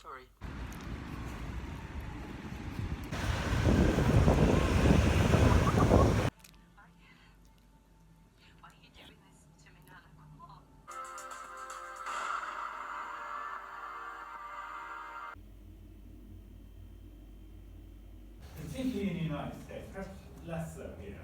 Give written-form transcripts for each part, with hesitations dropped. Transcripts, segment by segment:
Sorry. Why are you doing this to me, Nana? Come on. Particularly in the United States, perhaps less so here.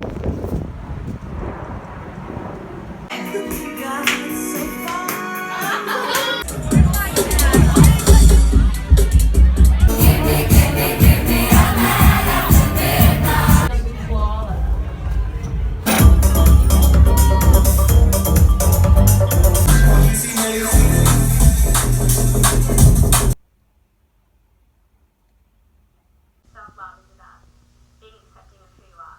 Self-love is about being accepting of who you are.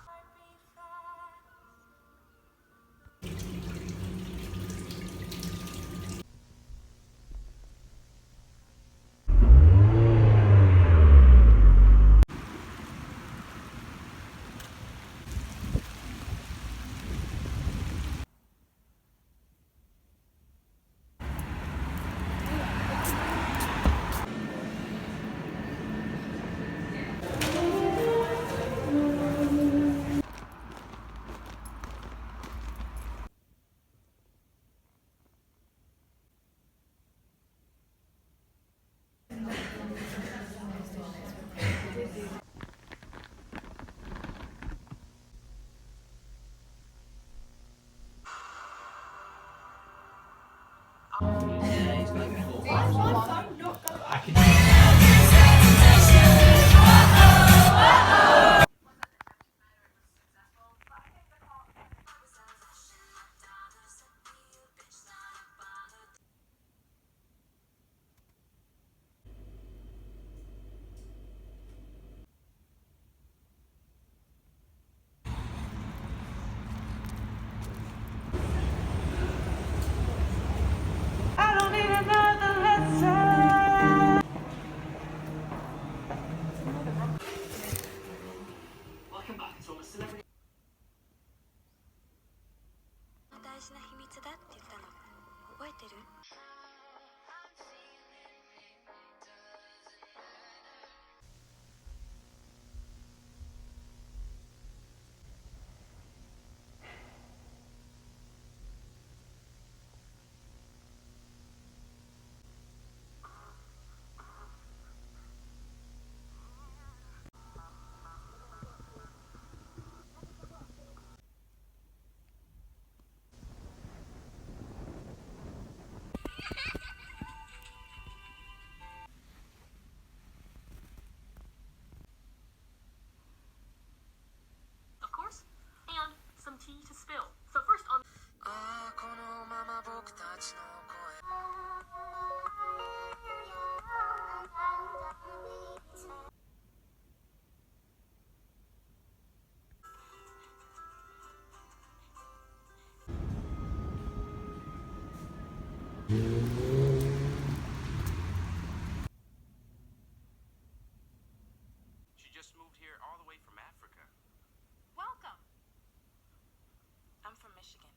Welcome back to a celebrity. 大事な秘密だって言ったの覚えてる？Of course, and some tea to spill. So first on. ああこのまま僕たちの声 She just moved here all the way from Africa. Welcome. I'm from Michigan.